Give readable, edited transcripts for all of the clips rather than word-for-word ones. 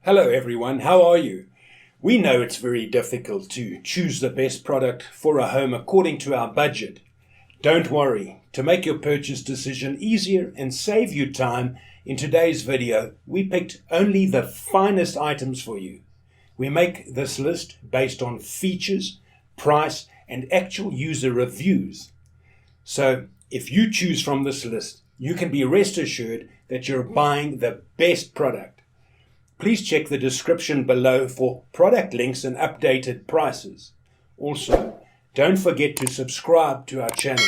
Hello everyone, how are you? We know it's very difficult to choose the best product for a home according to our budget. Don't worry, to make your purchase decision easier and save you time, in today's video we picked only the finest items for you. We make this list based on features, price and actual user reviews. So if you choose from this list, you can be rest assured that you're buying the best product. Please check the description below for product links and updated prices. Also, don't forget to subscribe to our channel.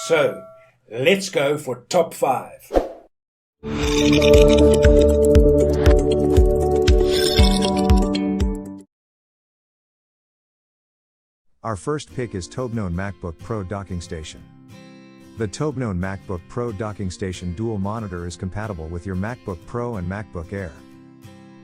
So, let's go for top 5. Our first pick is Toblerone MacBook Pro Docking Station. The Toblerone MacBook Pro Docking Station dual monitor is compatible with your MacBook Pro and MacBook Air.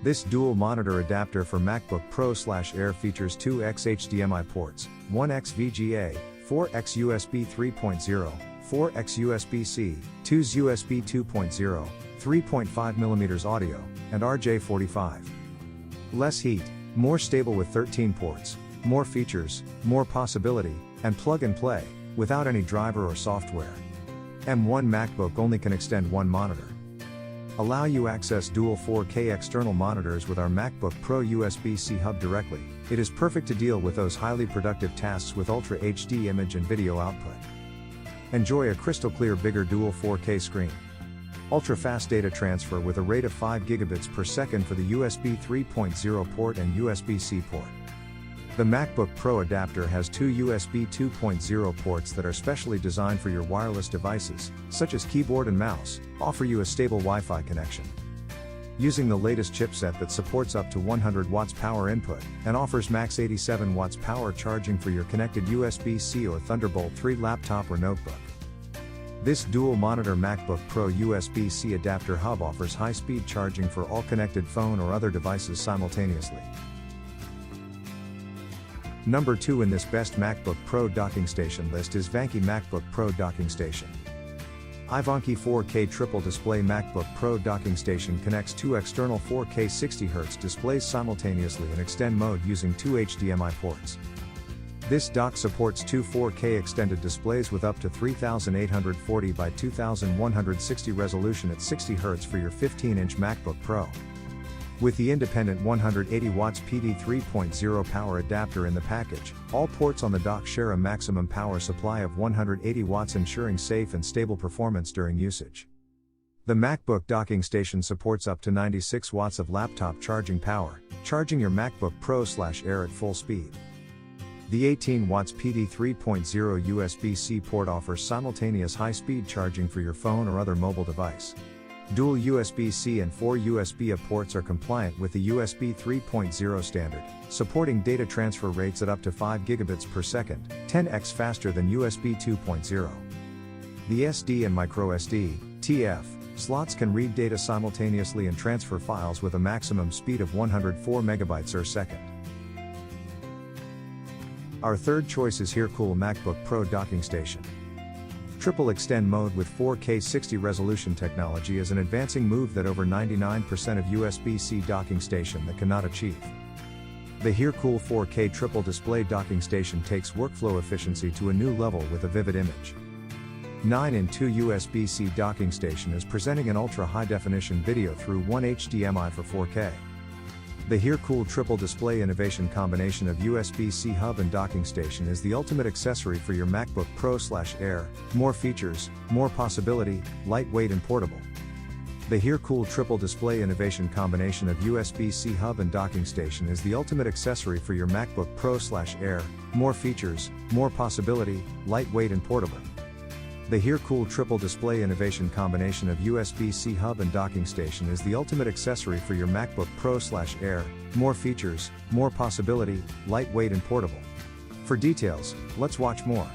This dual monitor adapter for MacBook Pro/Air features 2x HDMI ports, 1x VGA, 4x USB 3.0, 4x USB-C, 2x USB 2.0, 3.5mm audio, and RJ45. Less heat, more stable with 13 ports, more features, more possibility, and plug and play, without any driver or software. M1 MacBook only can extend one monitor. Allow you access dual 4K external monitors with our MacBook Pro USB-C hub directly. It is perfect to deal with those highly productive tasks with Ultra HD image and video output. Enjoy a crystal clear bigger dual 4K screen. Ultra fast data transfer with a rate of 5 gigabits per second for the USB 3.0 port and USB-C port. The MacBook Pro adapter has two USB 2.0 ports that are specially designed for your wireless devices, such as keyboard and mouse, offer you a stable Wi-Fi connection. Using the latest chipset that supports up to 100 watts power input, and offers max 87 watts power charging for your connected USB-C or Thunderbolt 3 laptop or notebook. This dual monitor MacBook Pro USB-C adapter hub offers high-speed charging for all connected phone or other devices simultaneously. Number 2 in this best MacBook Pro docking station list is Vanke MacBook Pro Docking Station. iVanke 4K Triple Display MacBook Pro Docking Station connects two external 4K 60Hz displays simultaneously in extend mode using two HDMI ports. This dock supports two 4K extended displays with up to 3840 by 2160 resolution at 60 Hz for your 15-inch MacBook Pro. With the independent 180 watts PD 3.0 power adapter in the package, all ports on the dock share a maximum power supply of 180 watts, ensuring safe and stable performance during usage. The MacBook docking station supports up to 96 watts of laptop charging power, charging your MacBook Pro/Air at full speed. The 18 watts PD 3.0 USB-C port offers simultaneous high-speed charging for your phone or other mobile device. Dual USB-C and 4 USB-A ports are compliant with the USB 3.0 standard, supporting data transfer rates at up to 5 gigabits per second, 10x faster than USB 2.0. The SD and microSD (TF) slots can read data simultaneously and transfer files with a maximum speed of 104 megabytes per second. Our third choice is HereCool MacBook Pro Docking Station. Triple extend mode with 4K 60 resolution technology is an advancing move that over 99% of USB-C docking station that cannot achieve. The HereCool 4K triple display docking station takes workflow efficiency to a new level with a vivid image. 9-in-2 USB-C docking station is presenting an ultra high definition video through one HDMI for 4K. The HereCool triple display innovation combination of USB-C hub and docking station is the ultimate accessory for your MacBook Pro/Air, more features, more possibility, lightweight and portable. The HereCool triple display innovation combination of USB-C hub and docking station is the ultimate accessory for your MacBook Pro/Air, more features, more possibility, lightweight and portable. The HereCool triple display innovation combination of USB-C hub and docking station is the ultimate accessory for your MacBook Pro/Air, more features, more possibility, lightweight and portable. For details, let's watch more.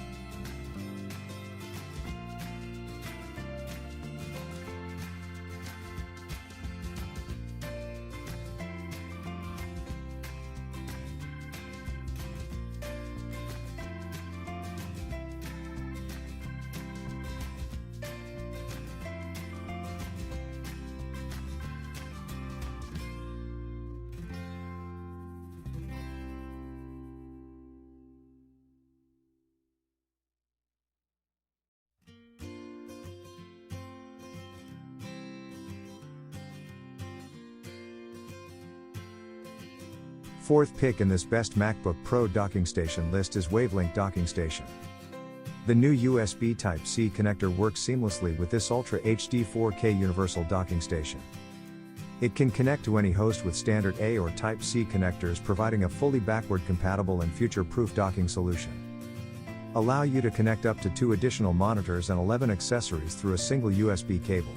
Fourth pick in this best MacBook Pro docking station list is Wavelink docking station. The new USB Type-C connector works seamlessly with this Ultra HD 4K universal docking station. It can connect to any host with standard A or Type-C connectors, providing a fully backward compatible and future-proof docking solution. Allow you to connect up to 2 additional monitors and 11 accessories through a single USB cable.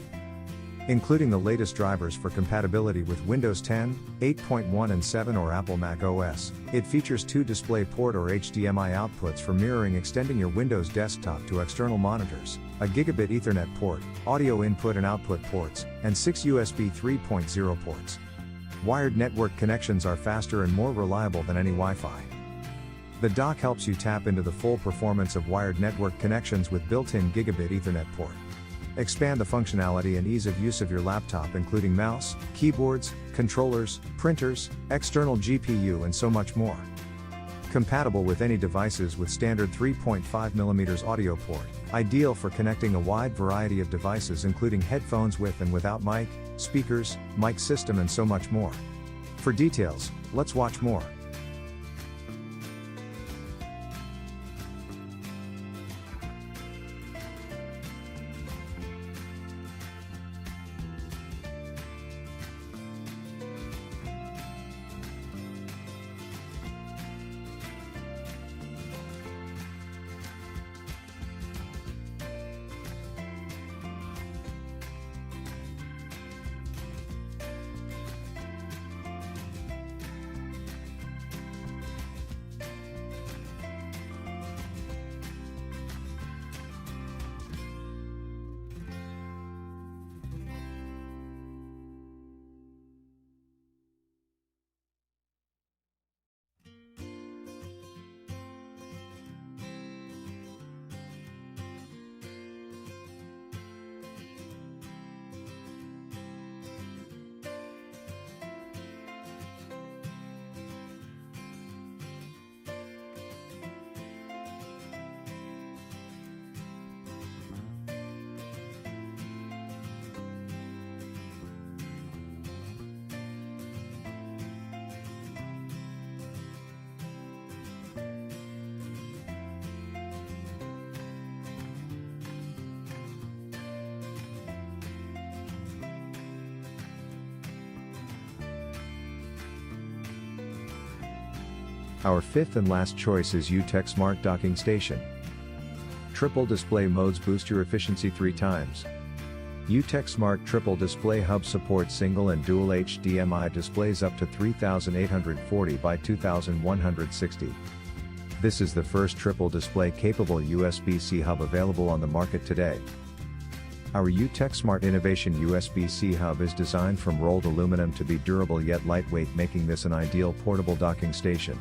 Including the latest drivers for compatibility with Windows 10, 8.1 and 7 or Apple Mac OS, it features 2 DisplayPort or HDMI outputs for mirroring, extending your Windows desktop to external monitors, a gigabit Ethernet port, audio input and output ports, and 6 USB 3.0 ports. Wired network connections are faster and more reliable than any Wi-Fi. The dock helps you tap into the full performance of wired network connections with built-in gigabit Ethernet port. Expand the functionality and ease of use of your laptop, including mouse, keyboards, controllers, printers, external GPU and so much more. Compatible with any devices with standard 3.5mm audio port, ideal for connecting a wide variety of devices including headphones with and without mic, speakers, mic system and so much more. For details, let's watch more. Our fifth and last choice is UTech Smart Docking Station. Triple display modes boost your efficiency 3 times. UTech Smart Triple Display Hub supports single and dual HDMI displays up to 3840 by 2160. This is the first triple display capable USB-C hub available on the market today. Our UTech Smart Innovation USB-C hub is designed from rolled aluminum to be durable yet lightweight, making this an ideal portable docking station.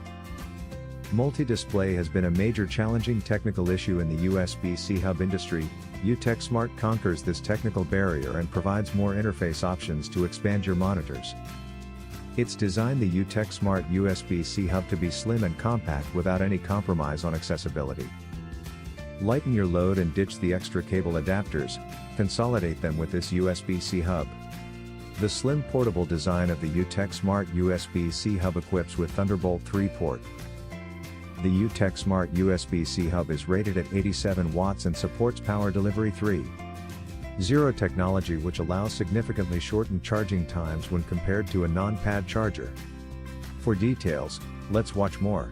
Multi-display has been a major challenging technical issue in the USB-C hub industry. UTech Smart conquers this technical barrier and provides more interface options to expand your monitors. It's designed the UTech Smart USB-C hub to be slim and compact without any compromise on accessibility. Lighten your load and ditch the extra cable adapters, consolidate them with this USB-C hub. The slim portable design of the UTech Smart USB-C hub equips with Thunderbolt 3 port. The UTech Smart USB-C hub is rated at 87 watts and supports power delivery 3.0 technology, which allows significantly shortened charging times when compared to a non-pad charger. For details, let's watch more.